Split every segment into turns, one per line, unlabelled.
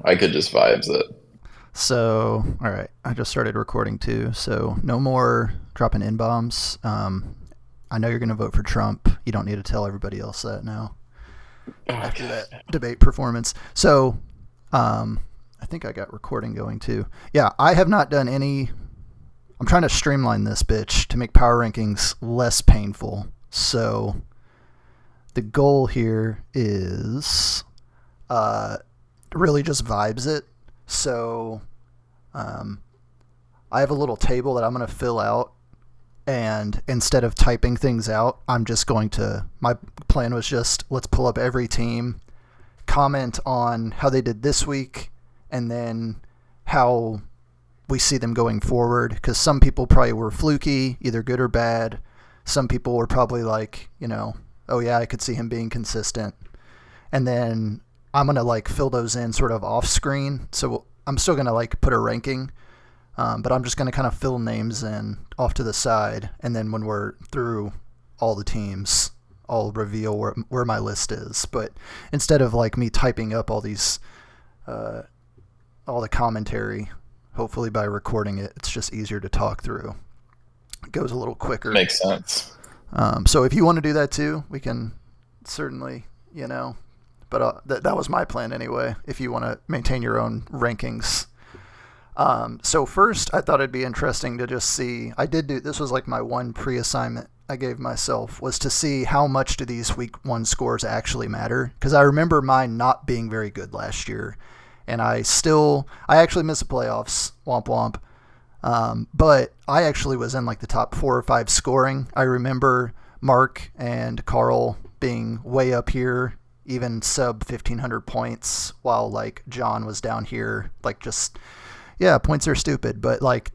know. I could just vibes it.
So, all right, I just started recording too. So, no more dropping in bombs. I know you're going to vote for Trump. You don't need to tell everybody else that now after
Okay.
that debate performance. So, I think I got recording going too. Yeah, I have not done any. I'm trying to streamline this bitch to make power rankings less painful. So, the goal here is really just vibes it. So, I have a little table that I'm going to fill out, and instead of typing things out, I'm just going to. My plan was just let's pull up every team, comment on how they did this week, and then how we see them going forward. Because some people probably were fluky, either good or bad. Some people were probably like, oh yeah, I could see him being consistent. And then I'm going to like fill those in sort of off screen. So I'm still going to like put a ranking, but I'm just going to kind of fill names in off to the side. And then when we're through all the teams, I'll reveal where my list is. But instead of like me typing up all these, all the commentary, hopefully by recording it, it's just easier to talk through. It goes a little quicker.
Makes sense.
So if you want to do that too, we can certainly, but that was my plan anyway, if you want to maintain your own rankings. So first, I thought it'd be interesting to just see, this was like my one pre-assignment I gave myself, was to see how much do these week one scores actually matter. Because I remember mine not being very good last year. And I actually missed the playoffs, womp womp. But I actually was in like the top 4 or 5 scoring. I remember Mark and Carl being way up here, even sub 1,500 points, while like John was down here, like just, yeah, points are stupid, but like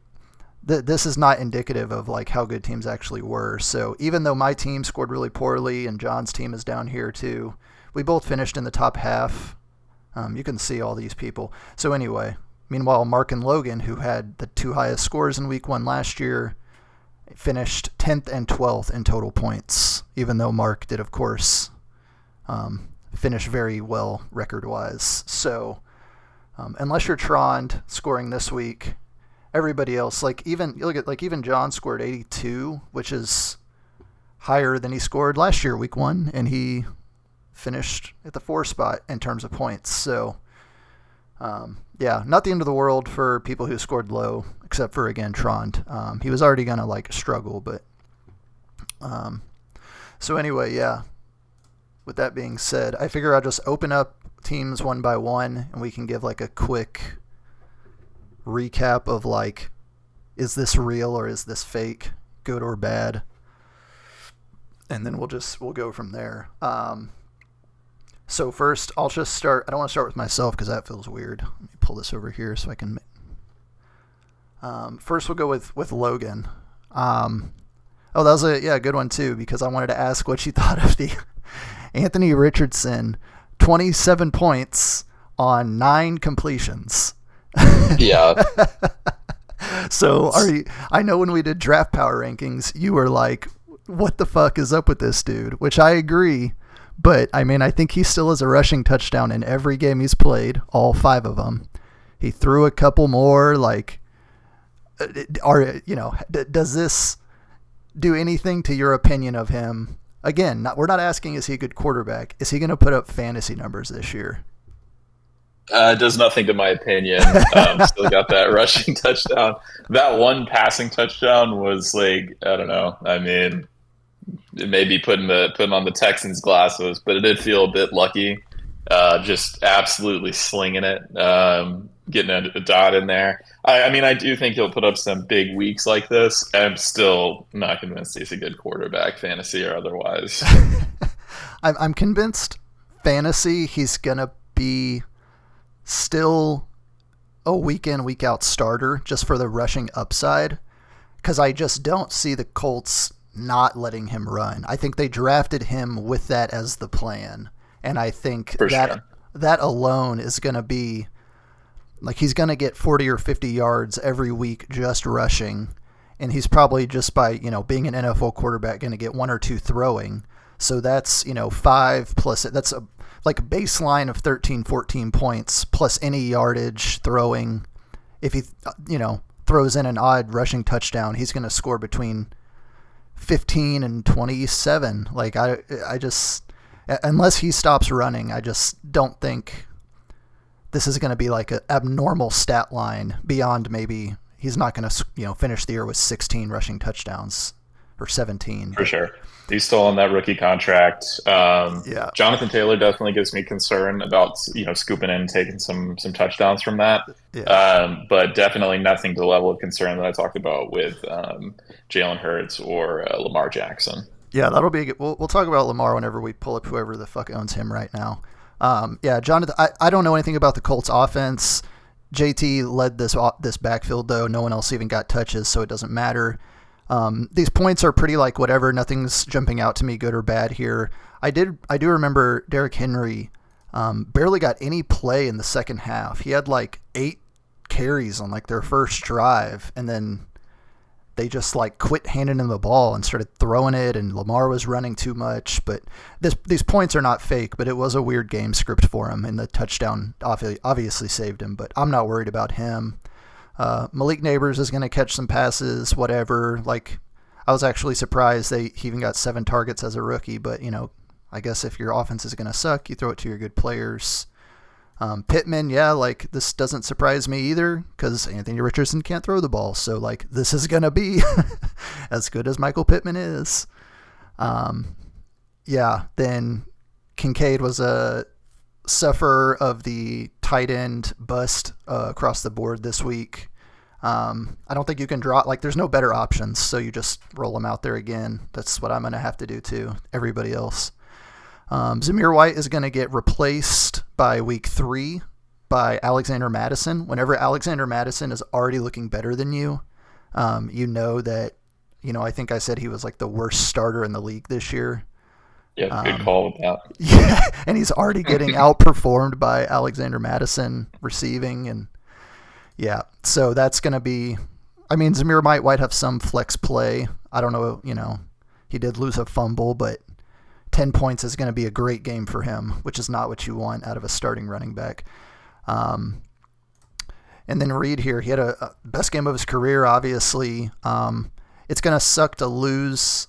this is not indicative of like how good teams actually were. So even though my team scored really poorly and John's team is down here too, we both finished in the top half. You can see all these people. So anyway, meanwhile, Mark and Logan, who had the 2 highest scores in week 1 last year, finished 10th and 12th in total points, even though Mark did, of course, finish very well record-wise. So unless you're Trond scoring this week, everybody else, even John scored 82, which is higher than he scored last year, week 1, and he finished at the 4 spot in terms of points. So, yeah, not the end of the world for people who scored low, except for, again, Trond. He was already going to, like, struggle, but... So anyway, yeah. With that being said, I figure I'll just open up teams one by one, and we can give, like, a quick recap of, like, is this real or is this fake, good or bad? And then we'll go from there. So first, I'll just start. I don't want to start with myself because that feels weird. Let me pull this over here so I can. First, we'll go with Logan. That was a good one too, because I wanted to ask what you thought of the Anthony Richardson 27 points on 9 completions.
Yeah.
So I know when we did draft power rankings, you were like, what the fuck is up with this dude? Which I agree. But, I mean, I think he still has a rushing touchdown in every game he's played, all 5 of them. He threw a couple more, like, does this do anything to your opinion of him? Again, we're not asking is he a good quarterback. Is he going to put up fantasy numbers this year?
It does nothing to my opinion. Still got that rushing touchdown. That one passing touchdown was like, I don't know. I mean, it may be putting on the Texans' glasses, but it did feel a bit lucky. Just absolutely slinging it, getting a dot in there. I mean, I do think he'll put up some big weeks like this. I'm still not convinced he's a good quarterback, fantasy or otherwise.
I'm convinced fantasy he's gonna be still a week in, week out starter just for the rushing upside, because I just don't see the Colts not letting him run. I think they drafted him with that as the plan, and I think that alone is going to be like he's going to get 40 or 50 yards every week just rushing, and he's probably just by being an NFL quarterback going to get 1 or 2 throwing. So that's 5 plus that's like a baseline of 13, 14 points plus any yardage throwing. If he, throws in an odd rushing touchdown, he's going to score between 15 and 27. Like I just, unless he stops running, I just don't think this is going to be like an abnormal stat line beyond maybe he's not going to, finish the year with 16 rushing touchdowns or 17.
For sure. He's still on that rookie contract.
Yeah.
Jonathan Taylor definitely gives me concern about, scooping in and taking some touchdowns from that.
Yeah.
But definitely nothing to the level of concern that I talked about with Jalen Hurts or Lamar Jackson.
Yeah, that'll be good. We'll talk about Lamar whenever we pull up whoever the fuck owns him right now. Jonathan, I don't know anything about the Colts offense. JT led this backfield, though. No one else even got touches, so it doesn't matter. These points are pretty like whatever. Nothing's jumping out to me good or bad here. I do remember Derrick Henry barely got any play in the second half. He had like 8 carries on like their first drive, and then they just like quit handing him the ball and started throwing it, and Lamar was running too much. But these points are not fake, but it was a weird game script for him, and the touchdown obviously saved him, but I'm not worried about him. Malik Neighbors is going to catch some passes, whatever. Like, I was actually surprised he even got 7 targets as a rookie, but, I guess if your offense is going to suck, you throw it to your good players. Pittman, this doesn't surprise me either because Anthony Richardson can't throw the ball. So, this is going to be as good as Michael Pittman is. Then Kincaid was a sufferer of the tight end bust across the board this week. I don't think you can draw, there's no better options, so you just roll them out there again. That's what I'm going to have to do too, everybody else. Zamir White is going to get replaced by week 3 by Alexander Mattison. Whenever Alexander Mattison is already looking better than you, that, I think I said he was like the worst starter in the league this year.
Yeah, good call with that.
Yeah, and he's already getting outperformed by Alexander Mattison receiving. And yeah, so that's going to be, Zamir might have some flex play. I don't know, he did lose a fumble, but 10 points is going to be a great game for him, which is not what you want out of a starting running back. And then Reed here, he had a best game of his career, obviously. It's going to suck to lose.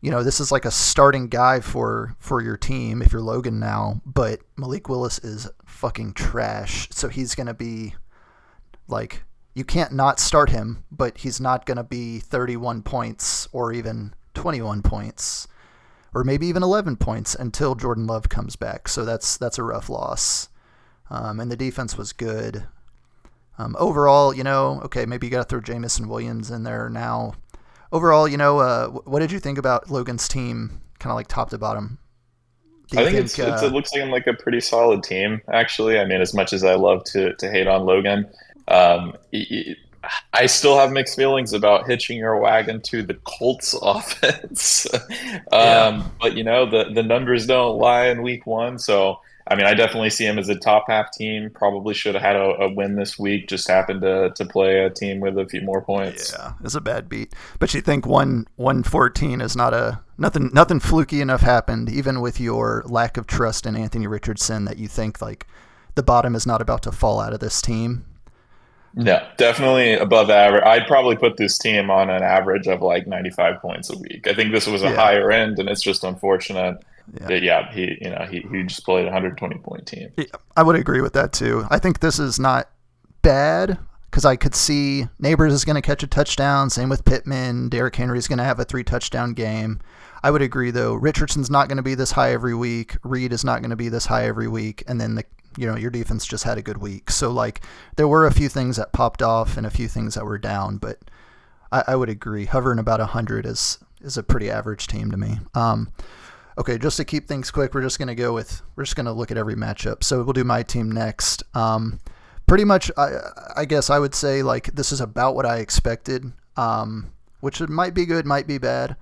This is like a starting guy for your team if you're Logan now, but Malik Willis is fucking trash. So he's going to be like, you can't not start him, but he's not going to be 31 points or even 21 points or maybe even 11 points until Jordan Love comes back. So that's a rough loss. And the defense was good. Overall, okay, maybe you got to throw Jamison Williams in there now. Overall, what did you think about Logan's team, kind of like top to bottom?
I think it looks like a pretty solid team, actually. As much as I love to hate on Logan, I still have mixed feelings about hitching your wagon to the Colts offense. But, the numbers don't lie in week 1, so I definitely see him as a top half team. Probably should have had a win this week. Just happened to play a team with a few more points.
Yeah, it's a bad beat. But you think 114 is nothing fluky enough happened, even with your lack of trust in Anthony Richardson, that you think the bottom is not about to fall out of this team.
No, definitely above average. I'd probably put this team on an average of 95 points a week. I think this was a higher end, and it's just unfortunate. Yeah, he just played a 120-point team.
Yeah, I would agree with that too. I think this is not bad because I could see Neighbors is going to catch a touchdown. Same with Pittman. Derrick Henry is going to have a 3-touchdown game. I would agree though. Richardson's not going to be this high every week. Reed is not going to be this high every week. And then your defense just had a good week. So there were a few things that popped off and a few things that were down, but I would agree. Hovering about 100 is a pretty average team to me. Okay, just to keep things quick, we're just going to look at every matchup. So we'll do my team next. Pretty much, I guess I would say this is about what I expected, which it might be good, might be bad.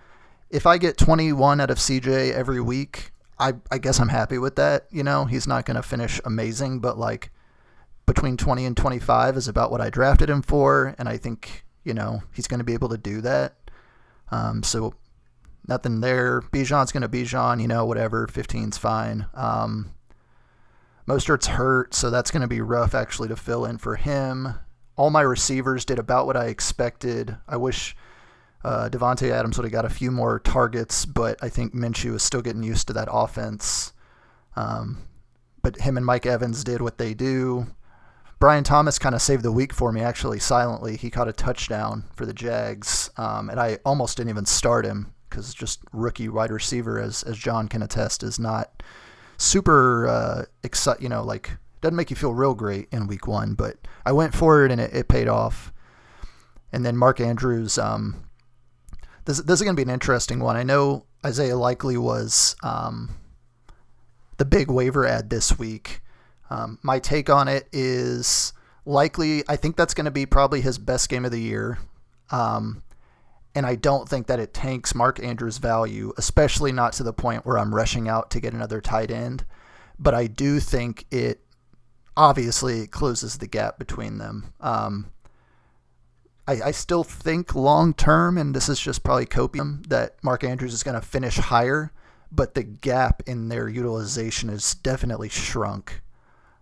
If I get 21 out of CJ every week, I guess I'm happy with that. He's not going to finish amazing, but between 20 and 25 is about what I drafted him for, and I think he's going to be able to do that. So nothing there. Bijan's going to Bijan, whatever. 15's fine. Mostert's hurt, so that's going to be rough actually to fill in for him. All my receivers did about what I expected. I wish Devontae Adams would have got a few more targets, but I think Minshew is still getting used to that offense. But him and Mike Evans did what they do. Brian Thomas kind of saved the week for me, actually, silently. He caught a touchdown for the Jags, and I almost didn't even start him because just rookie wide receiver, as John can attest, is not super exciting, doesn't make you feel real great in week one, but I went for it and it paid off. And then Mark Andrews, this is going to be an interesting one. I know Isaiah Likely was the big waiver ad this week. My take on it is Likely, I think that's going to be probably his best game of the year. And I don't think that it tanks Mark Andrews' value, especially not to the point where I'm rushing out to get another tight end. But I do think it closes the gap between them. I still think long term, and this is just probably copium, that Mark Andrews is going to finish higher, but the gap in their utilization is definitely shrunk.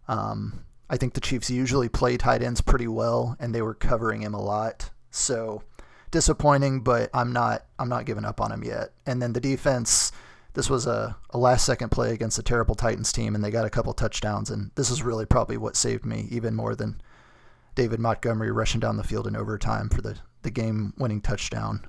I think the Chiefs usually play tight ends pretty well, and they were covering him a lot. So disappointing, but I'm not giving up on him yet. And then the defense, this was a last-second play against a terrible Titans team, and they got a couple touchdowns, and this is really probably what saved me, even more than David Montgomery rushing down the field in overtime for the game-winning touchdown.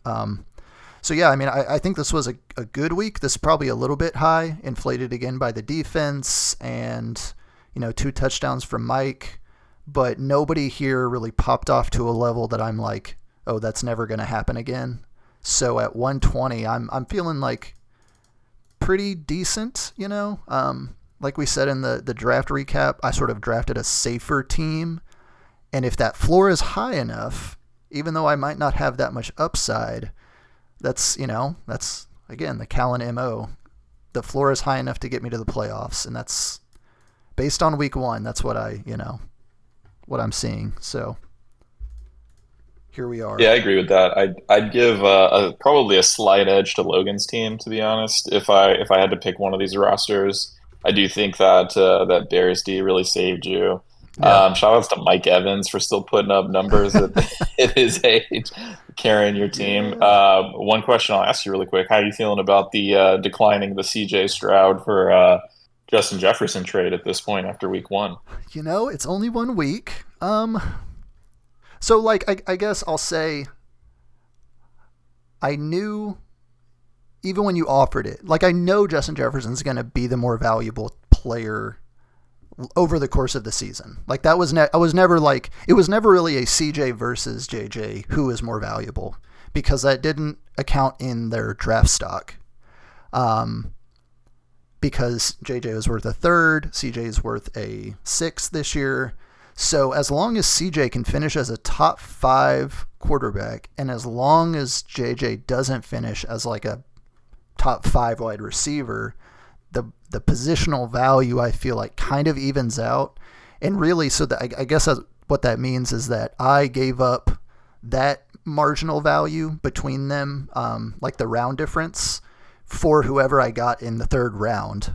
So, yeah, I mean, I think this was a good week. This is probably a little bit high, inflated again by the defense and, 2 touchdowns from Mike. But nobody here really popped off to a level that I'm like, oh, that's never going to happen again. So at 120, I'm feeling like pretty decent, Like we said in the draft recap, I sort of drafted a safer team. And if that floor is high enough, even though I might not have that much upside, that's again, the Callan MO. The floor is high enough to get me to the playoffs. And that's based on week one. That's what what I'm seeing. So here we are.
Yeah, I agree with that. I'd give probably a slight edge to Logan's team, to be honest. If I had to pick one of these rosters, I do think that Bears D really saved you. Yeah. Shout outs to Mike Evans for still putting up numbers at his age, carrying your team. Yeah. One question I'll ask you really quick: how are you feeling about the declining the CJ Stroud for Justin Jefferson trade at this point after week one?
It's only 1 week. So, I guess I'll say I knew, even when you offered it, I know Justin Jefferson's going to be the more valuable player over the course of the season. That was it was never really a CJ versus JJ who is more valuable, because that didn't account in their draft stock. Because JJ was worth a third, CJ is worth a sixth this year. So as long as CJ can finish as a top 5 quarterback, and as long as JJ doesn't finish as a top 5 wide receiver, the positional value, I feel kind of evens out. And really, so that I guess what that means is that I gave up that marginal value between them, the round difference, for whoever I got in the 3rd round,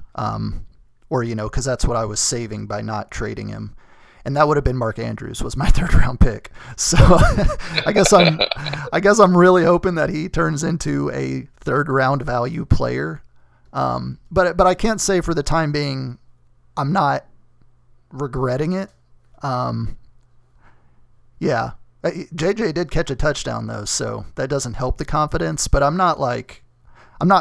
or because that's what I was saving by not trading him. And that would have been Mark Andrews, was my 3rd round pick. So I guess I'm really hoping that he turns into a 3rd round value player. But I can't say for the time being I'm not regretting it. Yeah, JJ did catch a touchdown though, so that doesn't help the confidence. But I'm not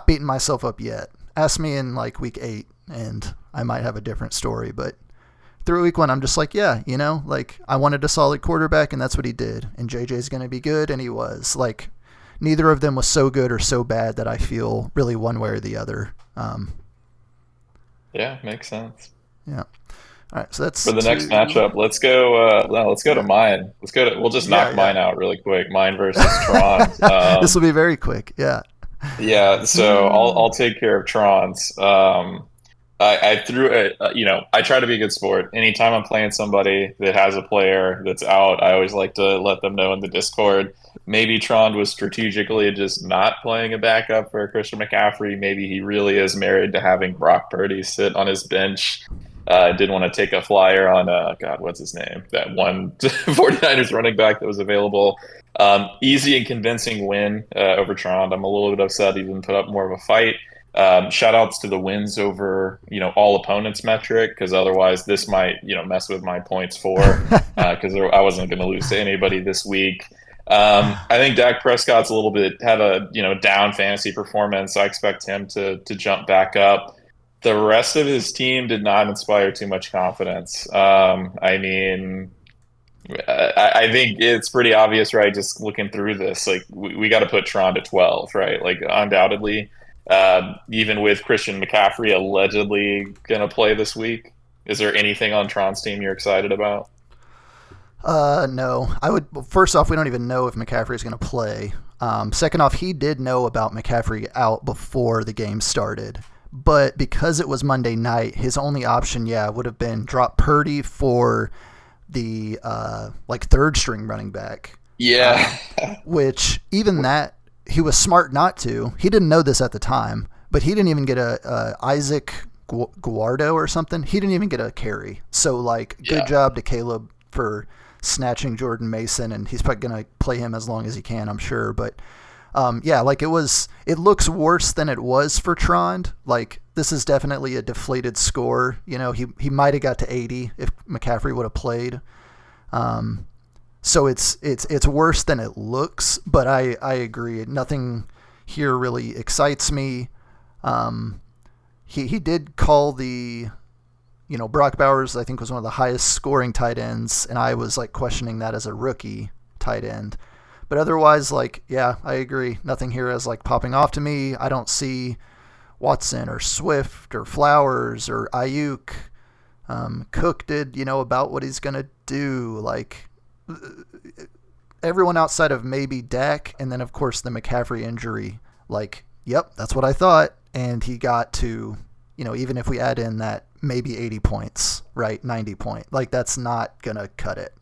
beating myself up yet. Ask me in week 8, and I might have a different story. But through week 1, I'm just yeah, I wanted a solid quarterback, and that's what he did. And JJ's going to be good, and he was. Neither of them was so good or so bad that I feel really one way or the other.
Yeah, makes sense.
Yeah. All right, so that's
for the next matchup. Let's go. Let's go to mine. We'll just knock mine out really quick. Mine versus Tron.
This will be very quick. Yeah.
Yeah. So I'll take care of Tron's. I threw it, I try to be a good sport. Anytime I'm playing somebody that has a player that's out, I always like to let them know in the Discord. Maybe Trond was strategically just not playing a backup for Christian McCaffrey. Maybe he really is married to having Brock Purdy sit on his bench. Didn't want to take a flyer on, God, what's his name? That one 49ers running back that was available. Easy and convincing win over Trond. I'm a little bit upset he didn't put up more of a fight. Shout outs to the wins over, all opponents metric, because otherwise this might, mess with my points for, because I wasn't going to lose to anybody this week. I think Dak Prescott's a little bit had a, down fantasy performance. I expect him to jump back up. The rest of his team did not inspire too much confidence. I mean, I think it's pretty obvious, right? Just looking through this, like we got to put Tron to 12, right? Like undoubtedly, even with Christian McCaffrey allegedly going to play this week. Is there anything on Tron's team you're excited about?
No. First off, we don't even know if McCaffrey is going to play. Second off, he did know about McCaffrey out before the game started. But because it was Monday night, his only option, would have been drop Purdy for the third string running back.
Yeah.
Which even that, he was smart not to. He didn't know this at the time, but he didn't even get a Isaac Guardo or something. He didn't even get a carry. So good job to Caleb for snatching Jordan Mason, and he's probably going to play him as long as he can, I'm sure. But it looks worse than it was for Trond. This is definitely a deflated score. He might have got to 80 if McCaffrey would have played. So it's worse than it looks, but I agree. Nothing here really excites me. He did call the, Brock Bowers, I think, was one of the highest scoring tight ends, and I was questioning that as a rookie tight end. But otherwise, I agree. Nothing here is popping off to me. I don't see Watson or Swift or Flowers or Ayuk. Cook did, about what he's going to do. Everyone outside of maybe Dak, and then, of course, the McCaffrey injury. Yep, that's what I thought. And he got to, even if we add in that maybe 80 points, right? 90 point. That's not going to cut it.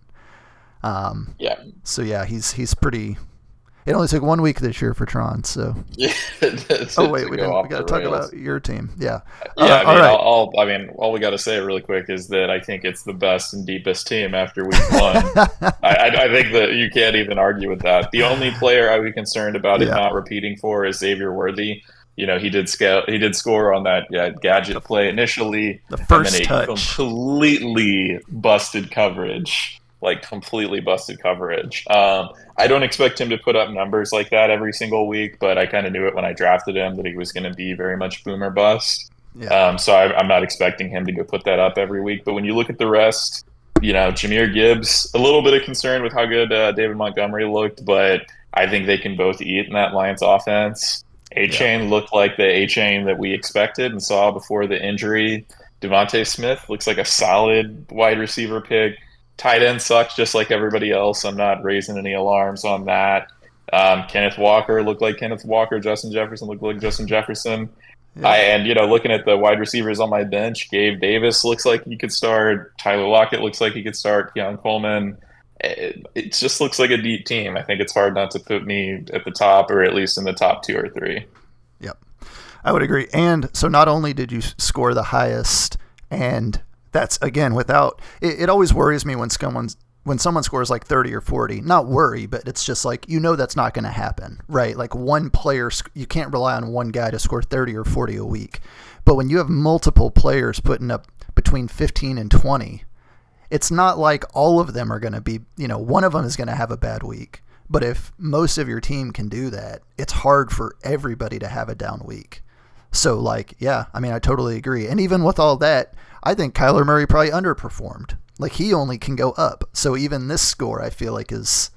So he's pretty. It only took 1 week this year for Tron. So
yeah.
Oh wait, we got to talk about your team. Yeah.
I mean, all we got to say really quick is that I think it's the best and deepest team after week one. I think that you can't even argue with that. The only player I would be concerned about it not repeating for is Xavier Worthy. He did score on that gadget play initially.
The first
and then
touch.
Completely busted coverage. Completely busted coverage. I don't expect him to put up numbers like that every single week, but I kind of knew it when I drafted him that he was going to be very much boomer bust.
Yeah.
So I'm not expecting him to go put that up every week. But when you look at the rest, Jahmyr Gibbs, a little bit of concern with how good David Montgomery looked, but I think they can both eat in that Lions offense. A-Chain looked like the A-Chain that we expected and saw before the injury. Devontae Smith looks like a solid wide receiver pick. Tight end sucks just like everybody else. I'm not raising any alarms on that. Kenneth Walker looked like Kenneth Walker. Justin Jefferson looked like Justin Jefferson. Yeah. Looking at the wide receivers on my bench, Gabe Davis looks like he could start. Tyler Lockett looks like he could start. Keon Coleman. It just looks like a deep team. I think it's hard not to put me at the top, or at least in the top 2 or 3.
Yep, I would agree. And so not only did you score the highest, and that's, again, without it always worries me when someone scores 30 or 40. Not worry, but it's just that's not going to happen, right? One player, you can't rely on one guy to score 30 or 40 a week. But when you have multiple players putting up between 15 and 20, it's not like all of them are going to be, one of them is going to have a bad week. But if most of your team can do that, it's hard for everybody to have a down week. So I totally agree. And even with all that, I think Kyler Murray probably underperformed. He only can go up. So even this score, I feel is,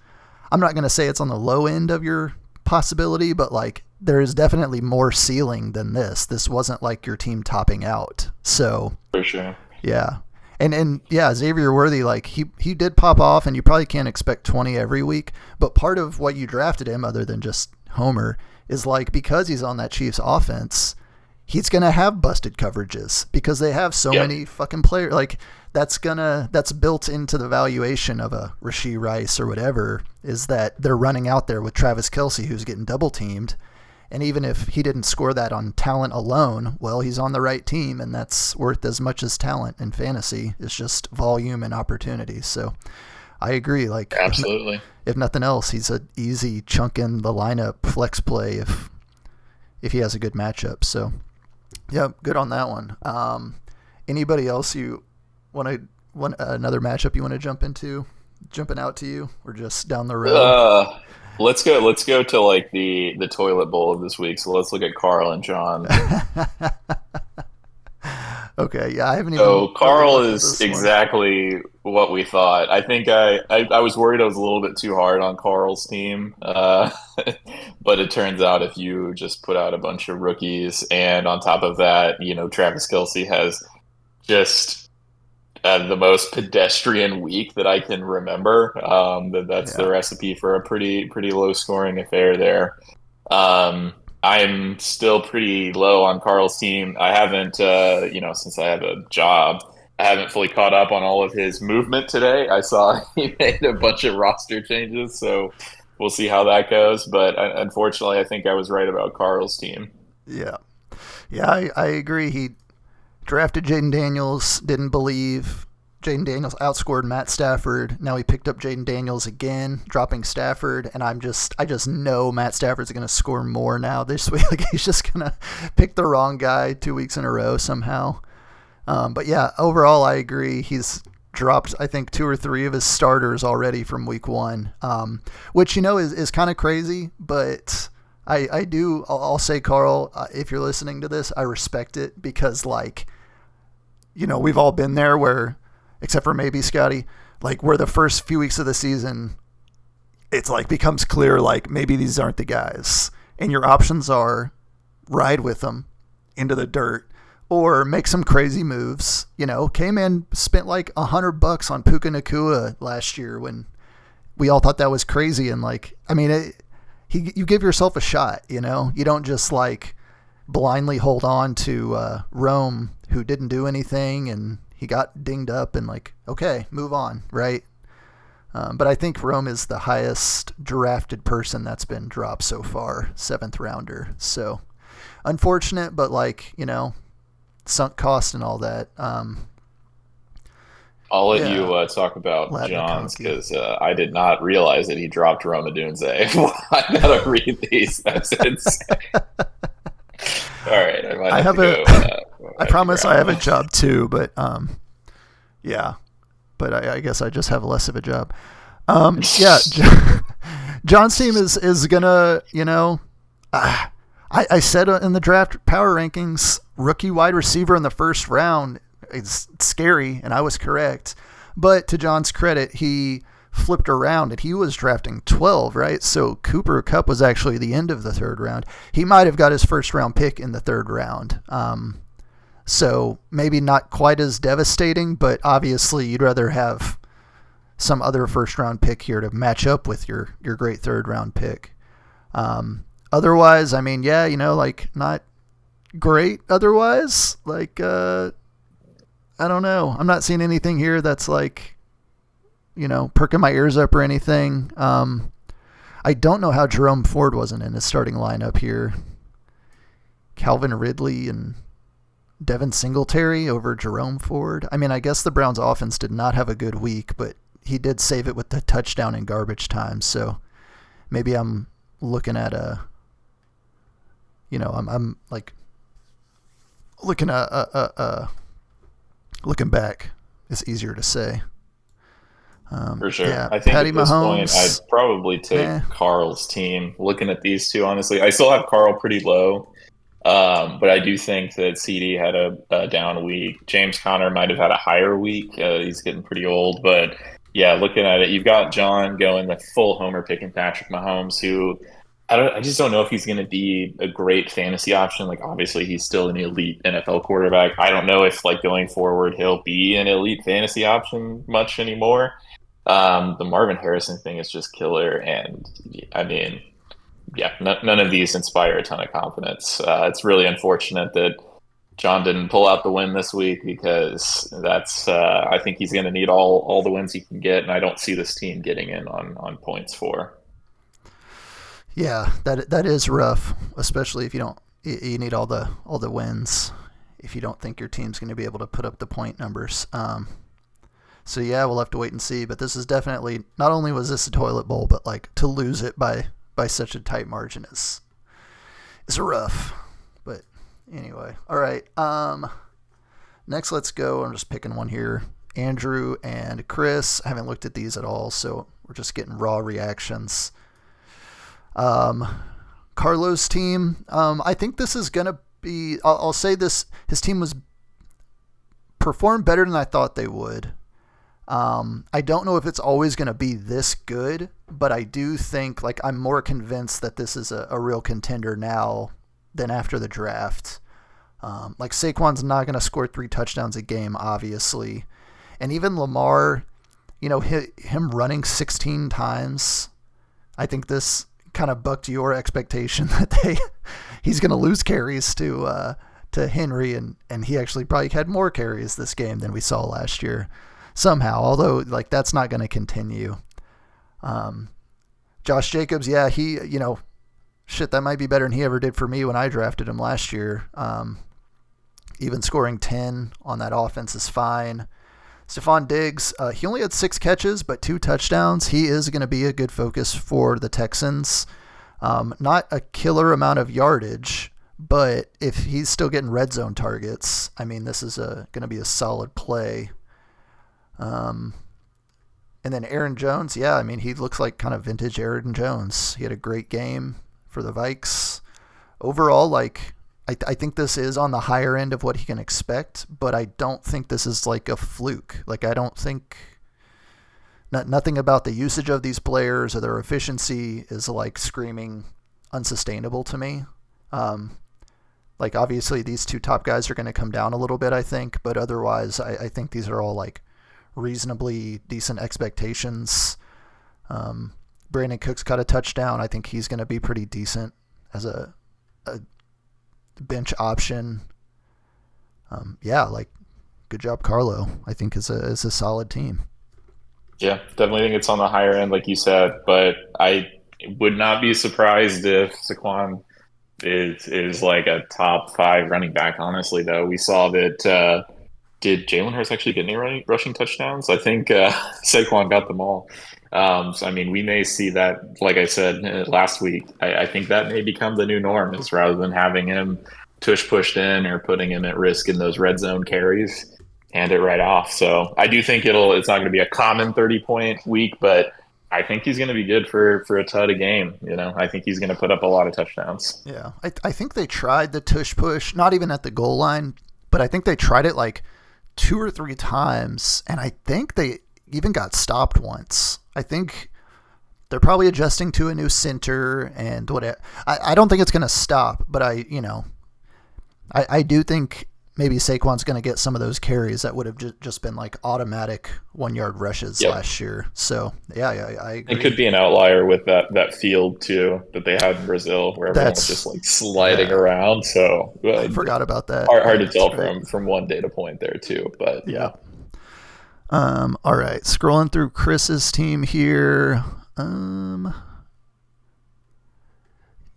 I'm not going to say it's on the low end of your possibility, but there is definitely more ceiling than this. This wasn't your team topping out. So
for sure.
Yeah. And Xavier Worthy, he did pop off, and you probably can't expect 20 every week. But part of what you drafted him, other than just Homer, is because he's on that Chiefs offense, he's gonna have busted coverages because they have so
Yep.
many fucking players. Like that's built into the valuation of a Rashee Rice or whatever, is that they're running out there with Travis Kelce, who's getting double teamed. And even if he didn't score that on talent alone, well, he's on the right team, and that's worth as much as talent in fantasy. It's just volume and opportunity. So I agree. Like,
Absolutely.
if nothing else, he's an easy chunk in the lineup flex play if he has a good matchup. So, yeah, good on that one. Anybody else you want another matchup you want to jumping out to you, or just down the road?
Let's go to like the toilet bowl of this week. So let's look at Carl and John.
Okay, yeah, I haven't even
So
really
Carl
looked at
is
this one.
exactly what we thought. I think I was worried I was a little bit too hard on Carl's team, but it turns out if you just put out a bunch of rookies, and on top of that, Travis Kelce has just the most pedestrian week that I can remember. That's the
Yeah,
recipe for a pretty low scoring affair there. I'm still pretty low on Carl's team. I haven't, since I have a job, I haven't fully caught up on all of his movement today. I saw he made a bunch of roster changes, so we'll see how that goes. But unfortunately, I think I was right about Carl's team.
yeah, yeah. I agree. He drafted Jaden Daniels. Didn't believe Jaden Daniels outscored Matt Stafford. Now he picked up Jaden Daniels again, dropping Stafford, and I just know Matt Stafford's going to score more now this week. Like, he's just going to pick the wrong guy 2 weeks in a row somehow. But yeah, overall I agree. He's dropped, I think, 2 or 3 of his starters already from week 1, which is kind of crazy. But I'll say, Carl, if you're listening to this, I respect it because, like, we've all been there where, except for maybe Scotty, like, where the first few weeks of the season, it's like becomes clear, like, maybe these aren't the guys. And your options are ride with them into the dirt or make some crazy moves. K-Man spent like $100 on Puka Nakua last year when we all thought that was crazy. And, like, I mean, you give yourself a shot, you don't just like blindly hold on to Rome, who didn't do anything and he got dinged up, and, like, okay, move on, right? But I think Rome is the highest drafted person that's been dropped so far, 7th rounder. So unfortunate, but, like, sunk cost and all that.
I'll let
Yeah,
you talk about
Lad
John's
McConkey.
because I did not realize that he dropped Roma Dunze. I gotta read these. That's insane. All right, I might
I
have to
have a,
go.
I
I have to
promise I
grab
have a
one.
job too, but yeah, but I guess I just have less of a job. Yeah, John's team is gonna, I said in the draft power rankings, rookie wide receiver in the first round. It's scary, and I was correct. But to John's credit, he flipped around and he was drafting 12, right? So Cooper Kupp was actually the end of the 3rd round. He might have got his first round pick in the 3rd round. So maybe not quite as devastating, but obviously you'd rather have some other first round pick here to match up with your great 3rd round pick. Otherwise, I mean, yeah, like, not great otherwise. Like, I don't know. I'm not seeing anything here that's, like, perking my ears up or anything. I don't know how Jerome Ford wasn't in his starting lineup here. Calvin Ridley and Devin Singletary over Jerome Ford. I mean, I guess the Browns offense did not have a good week, but he did save it with the touchdown in garbage time. So maybe I'm looking at I'm like looking at looking back. It's easier to say.
For sure.
Yeah,
I think
Patty
at this point, I'd
Mahomes.
probably take
Eh,
Carl's team. Looking at these two, honestly, I still have Carl pretty low, but I do think that CD had a down week. James Conner might have had a higher week. He's getting pretty old, but yeah, looking at it, you've got John going with full homer picking Patrick Mahomes, who I just don't know if he's going to be a great fantasy option. Like, obviously, he's still an elite NFL quarterback. I don't know if, like, going forward he'll be an elite fantasy option much anymore. The Marvin Harrison thing is just killer, and I mean, yeah, none of these inspire a ton of confidence. It's really unfortunate that John didn't pull out the win this week because that's I think he's going to need all the wins he can get, and I don't see this team getting in on points for.
Yeah, that is rough, especially if you don't you need all the wins if you don't think your team's going to be able to put up the point numbers. So yeah, we'll have to wait and see. But this is definitely, not only was this a toilet bowl, but like to lose it by such a tight margin is rough. But anyway, all right. Next, let's go. I'm just picking one here. Andrew and Chris. I haven't looked at these at all, so we're just getting raw reactions. Carlos' team. I think this is gonna be. I'll say this: his team was performed better than I thought they would. I don't know if it's always going to be this good, but I do think, like, I'm more convinced that this is a real contender now than after the draft. Like, Saquon's not going to score 3 touchdowns a game, obviously. And even Lamar, him running 16 times, I think this kind of bucked your expectation that he's going to lose carries to Henry, and he actually probably had more carries this game than we saw last year. Somehow, although like that's not going to continue. Josh Jacobs, yeah, he, that might be better than he ever did for me when I drafted him last year. Even scoring 10 on that offense is fine. Stephon Diggs, he only had 6 catches, but 2 touchdowns. He is going to be a good focus for the Texans. Not a killer amount of yardage, but if he's still getting red zone targets, I mean, this is going to be a solid play. And then Aaron Jones, yeah, I mean, he looks like kind of vintage Aaron Jones. He had a great game for the Vikes. Overall, like, I think this is on the higher end of what he can expect, but I don't think this is like a fluke. Like, I don't think nothing about the usage of these players or their efficiency is like screaming unsustainable to me. Like, obviously these 2 top guys are going to come down a little bit, I think, but otherwise I think these are all like reasonably decent expectations. Brandon Cooks caught a touchdown. I think he's going to be pretty decent as a bench option. Yeah, like, good job, Carlo. I think is a solid team.
Yeah, definitely think it's on the higher end, like you said, but I would not be surprised if Saquon is like a top 5 running back. Honestly, though, we saw that. Did Jalen Hurts actually get any rushing touchdowns? I think Saquon got them all. So, I mean, we may see that, like I said last week, I think that may become the new norm, is rather than having him pushed in or putting him at risk in those red zone carries, hand it right off. So I do think it's not going to be a common 30-point week, but I think he's going to be good for a tud a game. I think he's going to put up a lot of touchdowns.
Yeah, I think they tried the tush push, not even at the goal line, but I think they tried it like 2 or 3 times, and I think they even got stopped once. I think they're probably adjusting to a new center and whatever. I don't think it's going to stop, but I do think maybe Saquon's going to get some of those carries that would have just been like automatic 1-yard rushes last year. So yeah, I agree.
It could be an outlier with that field too that they had in Brazil, where everyone was just like sliding around. So
I forgot about that.
Hard to tell from one data point there too, but yeah.
All right, scrolling through Chris's team here.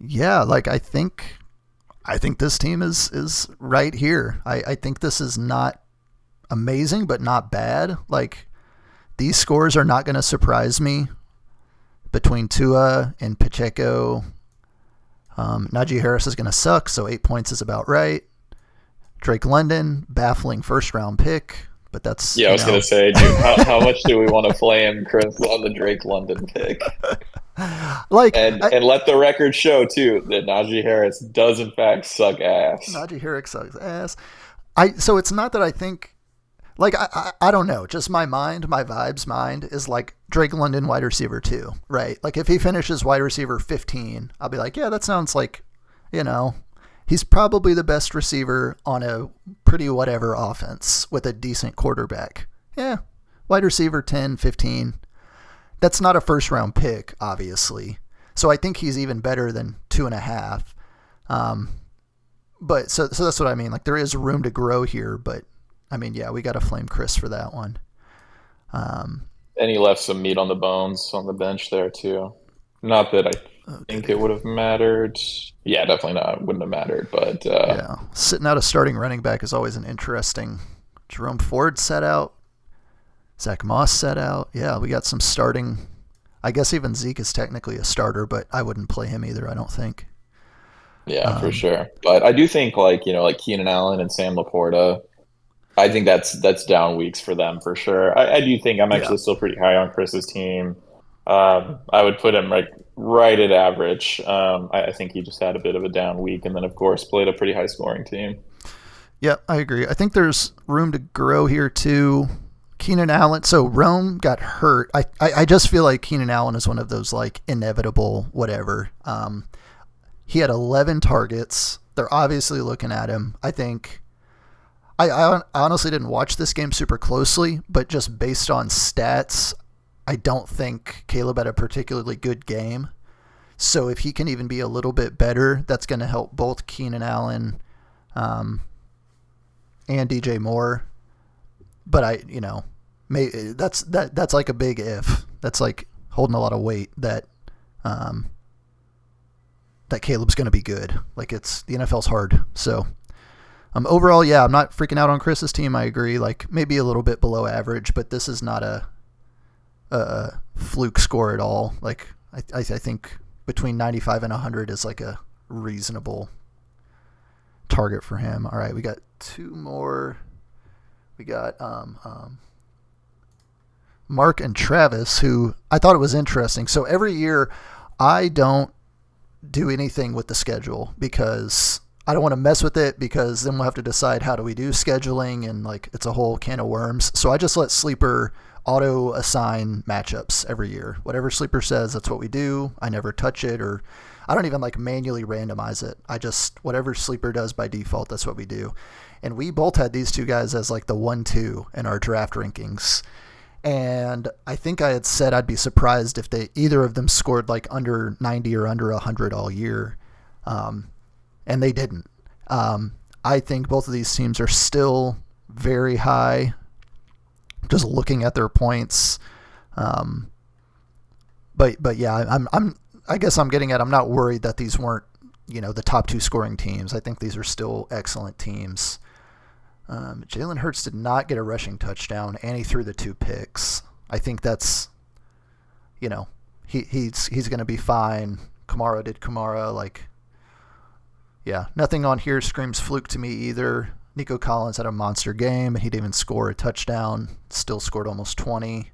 Yeah, like I think this team is right here. I think this is not amazing, but not bad. Like, these scores are not going to surprise me between Tua and Pacheco. Najee Harris is going to suck, so 8 points is about right. Drake London, baffling first-round pick, but that's...
Yeah, I was going to say, dude, how much do we want to flame Chris on the Drake London pick? And let the record show too that Najee Harris does in fact suck ass.
Najee Harris sucks ass. So it's not that I think, like, I don't know, just my vibes mind is like Drake London wide receiver 2, right? Like, if he finishes wide receiver 15, I'll be like, yeah, that sounds like, he's probably the best receiver on a pretty whatever offense with a decent quarterback. Yeah, wide receiver 10, 15. That's not a first-round pick, obviously. So I think he's even better than 2.5. But so that's what I mean. Like there is room to grow here, but I mean, yeah, we got to flame Chris for that one. Um,
And he left some meat on the bones on the bench there too. Not that I
oh, did
think
he?
it would have mattered. Yeah, definitely not. Wouldn't have mattered. But
Yeah, sitting out a starting running back is always an interesting. Jerome Ford set out. Zach Moss set out. Yeah, we got some starting. I guess even Zeke is technically a starter, but I wouldn't play him either. I don't think.
yeah, for
Um,
sure. But I do think like Keenan Allen and Sam Laporta. I think that's down weeks for them for sure. I do think I'm
yeah,
actually still pretty high on Chris's team. I would put him like right at average. I think he just had a bit of a down week, and then of course played a pretty high scoring team.
yeah, I agree. I think there's room to grow here too. Keenan Allen. So Rome got hurt. I just feel like Keenan Allen is one of those like inevitable whatever. He had 11 targets. They're obviously looking at him. I think. I honestly didn't watch this game super closely, but just based on stats, I don't think Caleb had a particularly good game. So if he can even be a little bit better, that's going to help both Keenan Allen um, and DJ Moore. But that's like a big if. That's like holding a lot of weight um, that Caleb's going to be good. Like it's the NFL's hard. So overall, yeah, I'm not freaking out on Chris's team. I agree. Like maybe a little bit below average, but this is not a fluke score at all. Like I think between 95 and 100 is like a reasonable target for him. All right, we got two more. We got Mark and Travis, who I thought it was interesting. So every year, I don't do anything with the schedule because I don't want to mess with it because then we'll have to decide how do we do scheduling and like it's a whole can of worms. So I just let Sleeper auto assign matchups every year. Whatever Sleeper says, that's what we do. I never touch it or I don't even like manually randomize it. I just whatever Sleeper does by default, that's what we do. And we both had these two guys as like the 1-2 in our draft rankings. And I think I had said I'd be surprised if either of them scored like under 90 or under 100 all year. And they didn't. I think both of these teams are still very high. Just looking at their points, but yeah, I guess I'm getting at. I'm not worried that these weren't the top two scoring teams. I think these are still excellent teams. Jalen Hurts did not get a rushing touchdown, and he threw the 2 picks. I think that's he's going to be fine. Kamara did Kamara like. Yeah, nothing on here screams fluke to me either. Nico Collins had a monster game, and he didn't even score a touchdown. Still scored almost 20.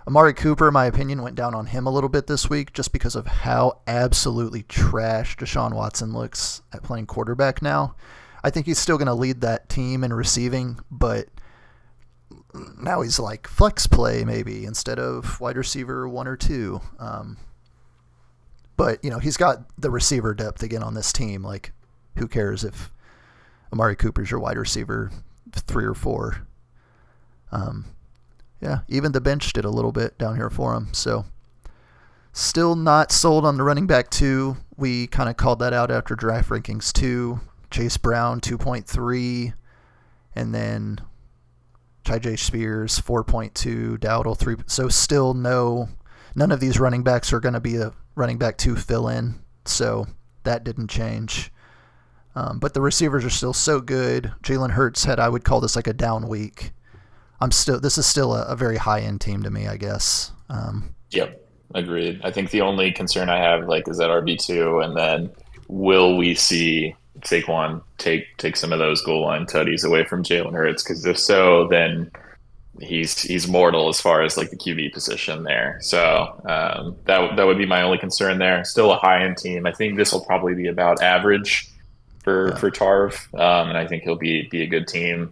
Amari Cooper, in my opinion, went down on him a little bit this week just because of how absolutely trash Deshaun Watson looks at playing quarterback now. I think he's still going to lead that team in receiving, but now he's like flex play maybe instead of wide receiver 1 or 2. But, he's got the receiver depth again on this team. Like, who cares if Amari Cooper's your wide receiver 3 or 4? Yeah, even the bench did a little bit down here for him. So, still not sold on the running back 2. We kind of called that out after draft rankings 2. Chase Brown, 2.3. And then J. Spears, 4.2. Dowdle, 3. So, still none of these running backs are going to be a running back 2 fill in, so that didn't change. But the receivers are still so good. Jalen Hurts I would call this like a down week. This is still a very high end team to me, I guess.
Yep, agreed. I think the only concern I have is that RB2, and then will we see Saquon take some of those goal line tutties away from Jalen Hurts? Because if so, then he's mortal as far as like the QB position there. So that would be my only concern there. Still a high end team. I think this will probably be about average for Tarv, and I think he'll be a good team.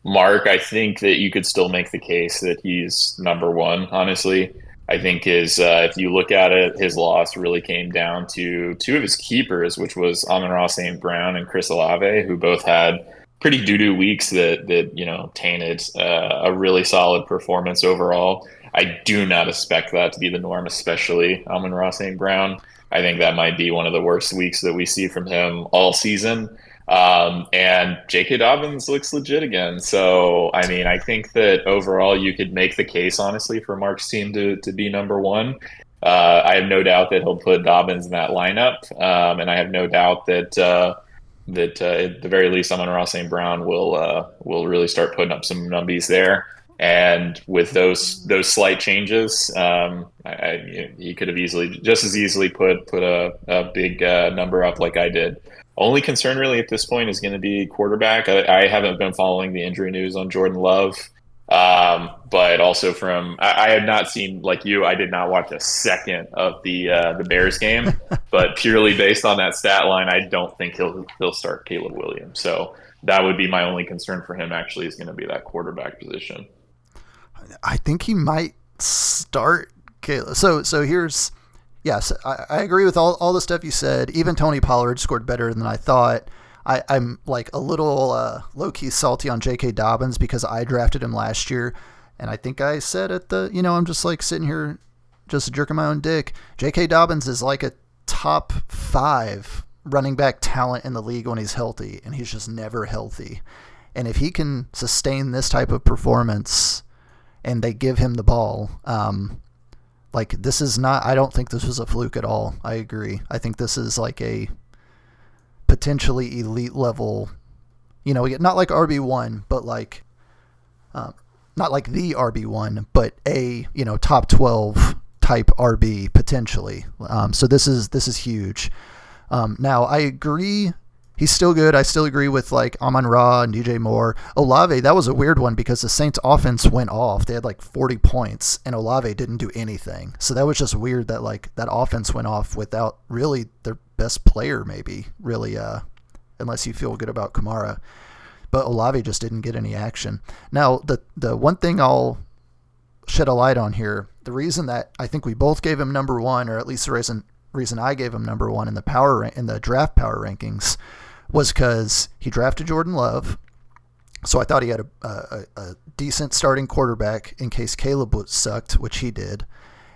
Mark, I think that you could still make the case that he's number 1. Honestly, I think if you look at it, his loss really came down to 2 of his keepers, which was Amon-Ra St. Brown and Chris Olave, who both had pretty doo-doo weeks that tainted a really solid performance overall. I do not expect that to be the norm, especially Amon-Ra St. Brown. I think that might be one of the worst weeks that we see from him all season. And J.K. Dobbins looks legit again. So, I mean, I think that overall you could make the case, honestly, for Mark's team to be number one. I have no doubt that he'll put Dobbins in that lineup. And I have no doubt that at the very least, Amon-Ra St. Brown will really start putting up some numbies there. And with those slight changes, he could have just as easily put a big number up like I did. Only concern really at this point is going to be quarterback. I haven't been following the injury news on Jordan Love, but also I had not seen, like you, I did not watch a second of the Bears game, but purely based on that stat line, I don't think he'll start Caleb Williams. So that would be my only concern for him. Actually, is going to be that quarterback position.
I think he might start Caleb. So here's. Yes, I agree with all the stuff you said. Even Tony Pollard scored better than I thought. I'm like a little low-key salty on J.K. Dobbins because I drafted him last year. And I think I said I'm just like sitting here just jerking my own dick. J.K. Dobbins is like a top 5 running back talent in the league when he's healthy. And he's just never healthy. And if he can sustain this type of performance and they give him the ball, this is not, I don't think this was a fluke at all. I agree. I think this is like a potentially elite level, not like RB1, but like, not like the RB1, but a, top 12 type RB potentially. So this is huge. Now I agree. He's still good. I still agree with like Amon-Ra and DJ Moore. Olave, that was a weird one because the Saints offense went off. They had like 40 points and Olave didn't do anything. So that was just weird that like that offense went off without really their best player maybe, really, unless you feel good about Kamara. But Olave just didn't get any action. Now, the one thing I'll shed a light on here, the reason that I think we both gave him number one, or at least the reason I gave him number one in the draft power rankings, was because he drafted Jordan Love. So I thought he had a decent starting quarterback in case Caleb sucked, which he did.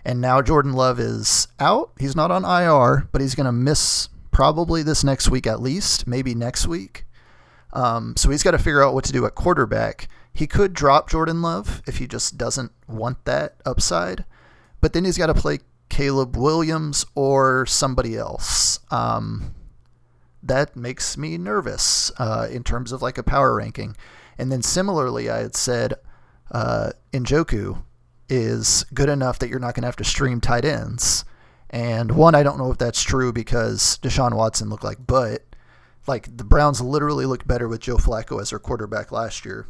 And now Jordan Love is out. He's not on IR, but he's going to miss probably this next week at least, maybe next week. So he's got to figure out what to do at quarterback. He could drop Jordan Love if he just doesn't want that upside. But then he's got to play Caleb Williams or somebody else. That makes me nervous in terms of like a power ranking. And then similarly, I had said Njoku is good enough that you're not going to have to stream tight ends. And one, I don't know if that's true because Deshaun Watson looked like butt. Like the Browns literally looked better with Joe Flacco as their quarterback last year.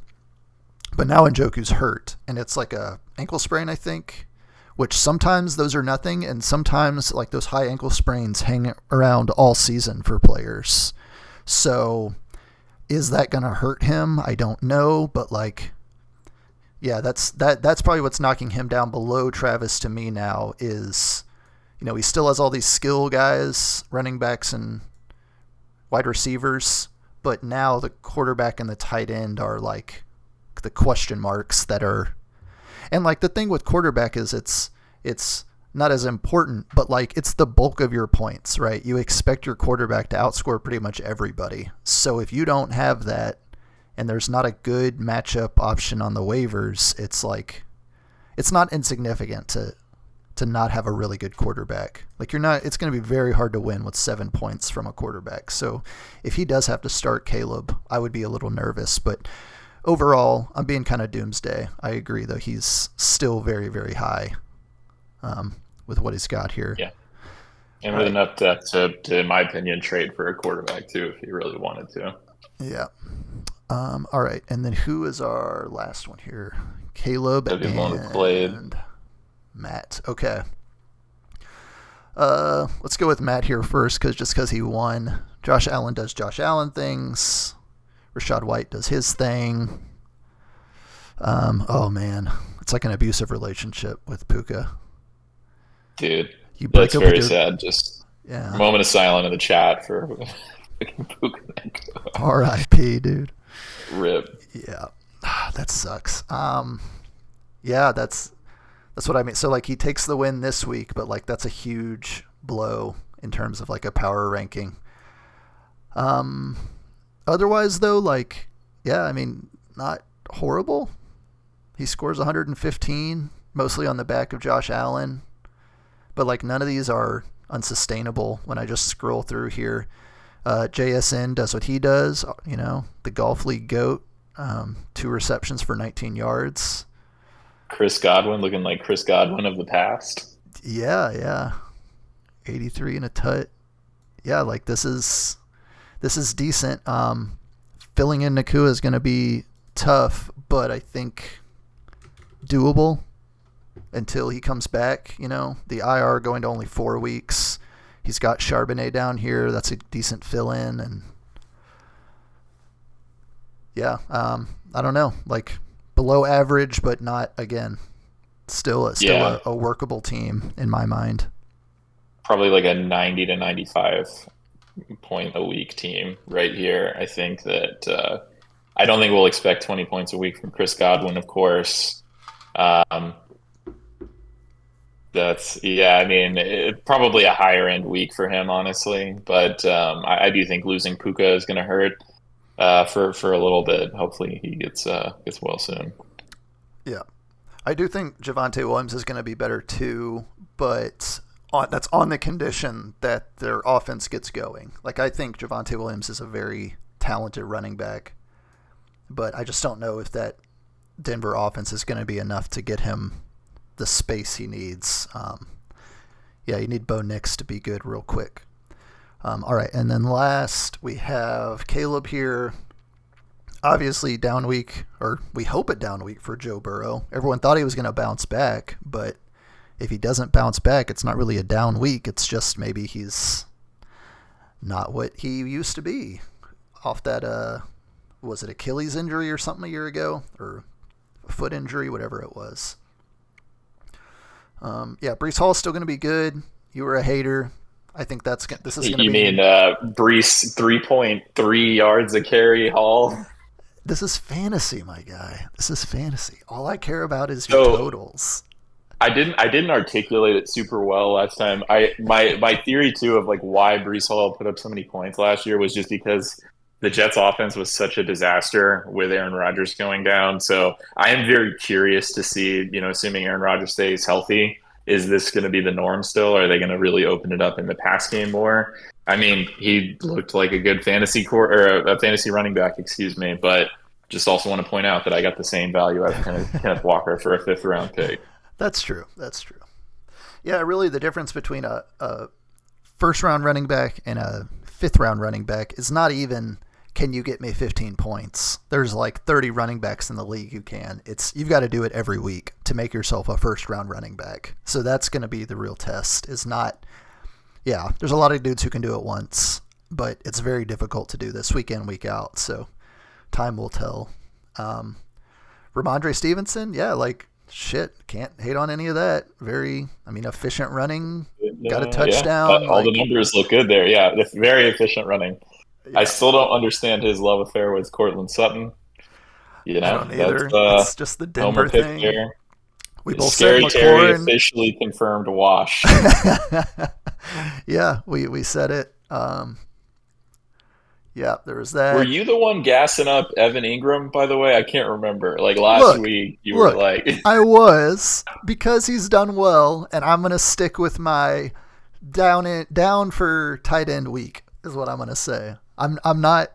But now Njoku's hurt, and it's like a ankle sprain, I think, which sometimes those are nothing, and sometimes like those high ankle sprains hang around all season for players. So is that going to hurt him? I don't know, but like, yeah, that's probably what's knocking him down below Travis to me now is, he still has all these skill guys, running backs and wide receivers, but now the quarterback and the tight end are like the question marks that are. And like the thing with quarterback is it's not as important, but like it's the bulk of your points, right? You expect your quarterback to outscore pretty much everybody. So if you don't have that and there's not a good matchup option on the waivers, it's like it's not insignificant to not have a really good quarterback. Like it's going to be very hard to win with 7 points from a quarterback. So if he does have to start Caleb, I would be a little nervous, but overall, I'm being kind of doomsday. I agree, though. He's still very, very high with what he's got here.
Yeah. And with enough depth to, in my opinion, trade for a quarterback, too, if he really wanted to.
Yeah. All right. And then who is our last one here? Caleb and Matt. Okay. Let's go with Matt here first, because he won. Josh Allen does Josh Allen things. Rachaad White does his thing. Oh man, it's like an abusive relationship with Puka.
Dude, that's very sad. Just a moment of silence in the chat for Puka.
R.I.P. dude.
RIP.
Yeah, that sucks. Yeah, that's That's what I mean. So like he takes the win this week, but like that's a huge blow in terms of like a power ranking. Otherwise though, like, yeah, I mean, not horrible. He scores 115, mostly on the back of Josh Allen. But like none of these are unsustainable when I just scroll through here. JSN does what he does, the golf league GOAT, 2 receptions for 19 yards.
Chris Godwin looking like Chris Godwin of the past.
Yeah. 83 and a tut. Yeah, like this is decent. Filling in Nakua is going to be tough, but I think doable until he comes back. The IR going to only 4 weeks. He's got Charbonnet down here. That's a decent fill-in. And yeah, I don't know. Like below average, but not, again, still a workable team in my mind.
Probably like a 90 to 95 point a week team right here. I think that I don't think we'll expect 20 points a week from Chris Godwin, of course. Probably a higher end week for him, honestly. But I do think losing Puka is going to hurt for a little bit. Hopefully he gets well soon.
Yeah, I do think Javonte Williams is going to be better too, but that's on the condition that their offense gets going. Like I think Javonte Williams is a very talented running back, but I just don't know if that Denver offense is going to be enough to get him the space he needs. You need Bo Nix to be good real quick. All right, and then last we have Caleb here. Obviously down week, or we hope a down week for Joe Burrow. Everyone thought he was going to bounce back, but if he doesn't bounce back, it's not really a down week. It's just maybe he's not what he used to be off that, was it Achilles injury or something a year ago, or a foot injury, whatever it was. Breece Hall is still going to be good. You were a hater. I think this is going to be...
You mean Breece 3.3 yards a carry Hall?
This is fantasy, my guy. This is fantasy. All I care about is your totals.
I didn't articulate it super well last time. My theory too of like why Breece Hall put up so many points last year was just because the Jets offense was such a disaster with Aaron Rodgers going down. So I am very curious to see, assuming Aaron Rodgers stays healthy, is this going to be the norm still? Or are they going to really open it up in the pass game more? I mean, he looked like a good fantasy running back, but just also want to point out that I got the same value as Kenneth Walker for a 5th round pick.
That's true. Yeah, really the difference between a 1st round running back and a 5th round running back is not even, can you get me 15 points? There's like 30 running backs in the league who can. You've got to do it every week to make yourself a 1st round running back. So that's going to be the real test. There's a lot of dudes who can do it once, but it's very difficult to do this week in, week out. So time will tell. Ramondre Stevenson, can't hate on any of that. Very, efficient running, got a touchdown.
All the numbers look good there. Yeah, very efficient running. Yeah. I still don't understand his love affair with Cortland Sutton.
I don't either. It's just the Denver thing.
There.
We both
Scary
said
Terry officially confirmed wash.
Yeah, we said it. There was that.
Were you the one gassing up Evan Ingram, by the way? I can't rember. Like last week, you were like...
I was, because he's done well, and I'm going to stick with my down for tight end week, is what I'm going to say. I'm not...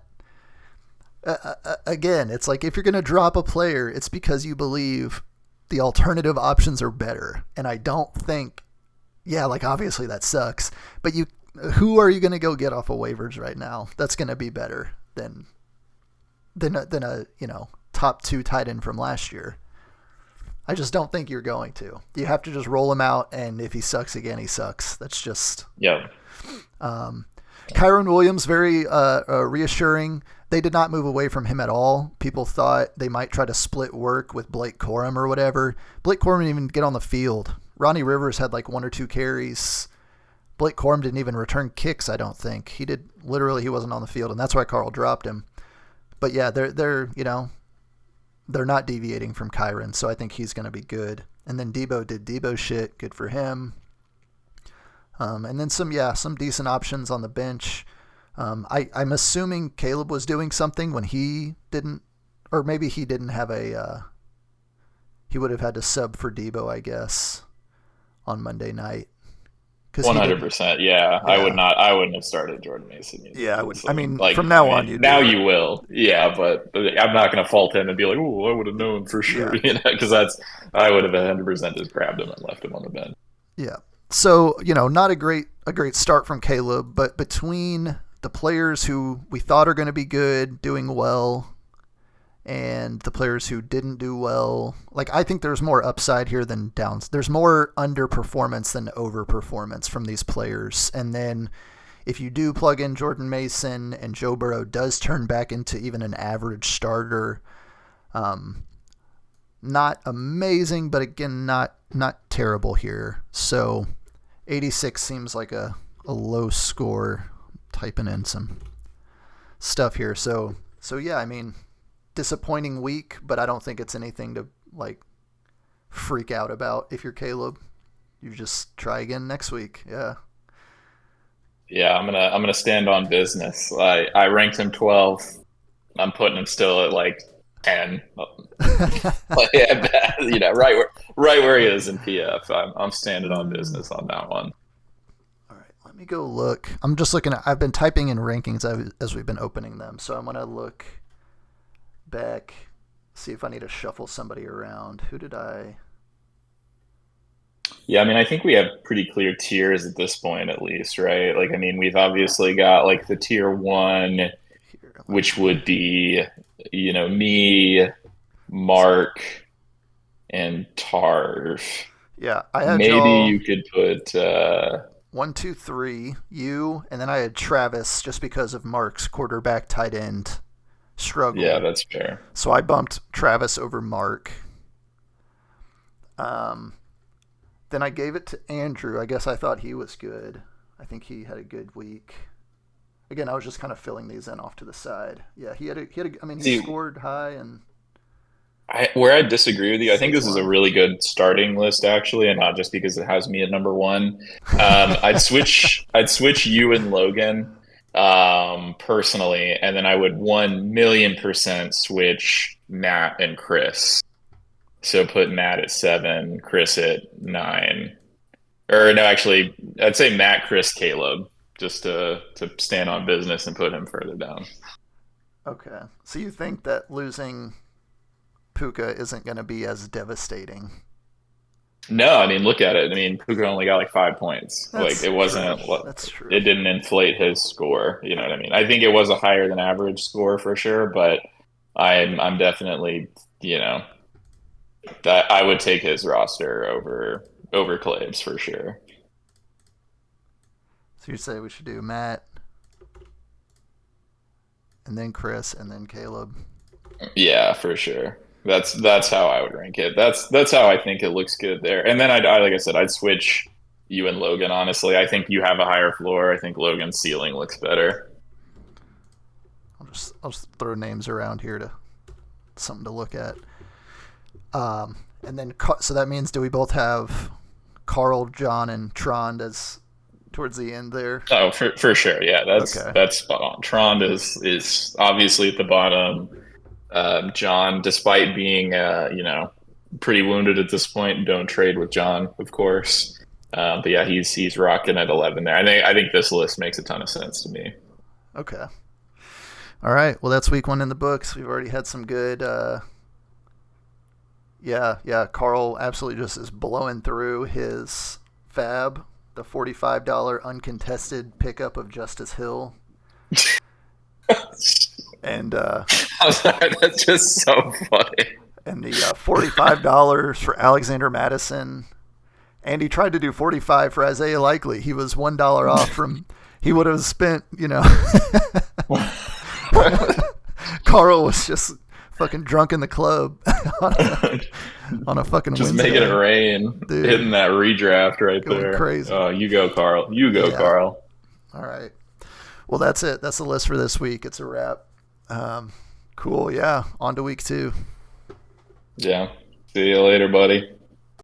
again, it's like if you're going to drop a player, it's because you believe the alternative options are better. And I don't think... obviously that sucks, but who are you going to go get off of waivers right now that's going to be better than a top 2 tight end from last year? I just don't think you're going to. You have to just roll him out, and if he sucks again, he sucks. That's just...
Yeah.
Kyron Williams, very reassuring. They did not move away from him at all. People thought they might try to split work with Blake Corum or whatever. Blake Corum didn't even get on the field. Ronnie Rivers had like 1 or 2 carries. Blake Corum didn't even return kicks, I don't think. He wasn't on the field, and that's why Carl dropped him. But yeah, they're not deviating from Kyron, so I think he's going to be good. And then Debo did Debo shit. Good for him. And then some decent options on the bench. I'm assuming Caleb was doing something when he didn't, or maybe he didn't have he would have had to sub for Debo, I guess, on Monday night.
100%. Yeah. I wouldn't have started Jordan Mason either.
Yeah, I would.
So,
I mean, from now on,
you will. Yeah, but I'm not going to fault him and be like, "Oh, I would have known for sure," because I would have 100% just grabbed him and left him on the bench.
Yeah. So not a great start from Caleb, but between the players who we thought are going to be good, doing well, and the players who didn't do well, like I think there's more upside here than downs. There's more underperformance than overperformance from these players. And then if you do plug in Jordan Mason and Joe Burrow does turn back into even an average starter, not amazing, but again, not terrible here. So 86 seems like a low score. Typing in some stuff here. So yeah, I mean, disappointing week, but I don't think it's anything to like freak out about. If you're Caleb, you just try again next week. Yeah.
Yeah, I'm gonna stand on business. I ranked him 12. I'm putting him still at like 10. Right where he is in PF. I'm standing on business on that one.
All right, let me go look. I'm just looking at. I've been typing in rankings as we've been opening them, so I'm gonna look back, see if I need to shuffle somebody around. Who did I?
Yeah, I mean, I think we have pretty clear tiers at this point, at least, right? Like, I mean, we've obviously got like the tier 1, which would be, me, Mark, and Tarv.
Yeah, I had
maybe you could put
1, 2, 3, you, and then I had Travis just because of Mark's quarterback tight end struggle.
Yeah, that's fair.
So I bumped Travis over Mark. Then I gave it to Andrew. I guess I thought he was good. I think he had a good week. Again, I was just kind of filling these in off to the side. Yeah, he scored high and.
Where I disagree with you, I think this is a really good starting list, actually, and not just because it has me at number 1. I'd switch you and Logan personally, and then I would 1,000,000% switch Matt and Chris. So put Matt at 7, Chris at 9. Or no, actually, I'd say Matt, Chris, Caleb, just to stand on business and put him further down.
Okay. So you think that losing Puka isn't going to be as devastating?
No, I mean, look at it. I mean, Puka only got like 5 points. It wasn't.
That's true.
It didn't inflate his score. You know what I mean? I think it was a higher than average score for sure, but I'm definitely, that I would take his roster over Clave's for sure.
So you say we should do Matt, and then Chris, and then Caleb?
Yeah, for sure. That's how I would rank it. That's how I think it looks good there. And then like I said, I'd switch you and Logan. Honestly, I think you have a higher floor. I think Logan's ceiling looks better.
I'll just throw names around here to something to look at. And then so that means, do we both have Carl, John, and Trond as towards the end there?
Oh, for sure. Yeah, that's spot on. Trond is obviously at the bottom. John, despite being pretty wounded at this point, don't trade with John, of course. But yeah, he's rocking at 11 there. I think this list makes a ton of sense to me.
Okay. All right. Well, that's week 1 in the books. We've already had some good. Yeah. Carl absolutely just is blowing through his fab, the $45 uncontested pickup of Justice Hill. And
I'm sorry, that's just so funny.
And the $45 for Alexander Madison. And he tried to do $45 for Isaiah Likely. He was $1 off from. He would have spent, Carl was just fucking drunk in the club on a fucking
just
Wednesday.
Making it rain. Dude, hitting that redraft right there.
Crazy.
Oh, you go, Carl. You go, Carl.
All right. Well, that's it. That's the list for this week. It's a wrap. Cool. Yeah. On to week 2.
Yeah. See you later, buddy.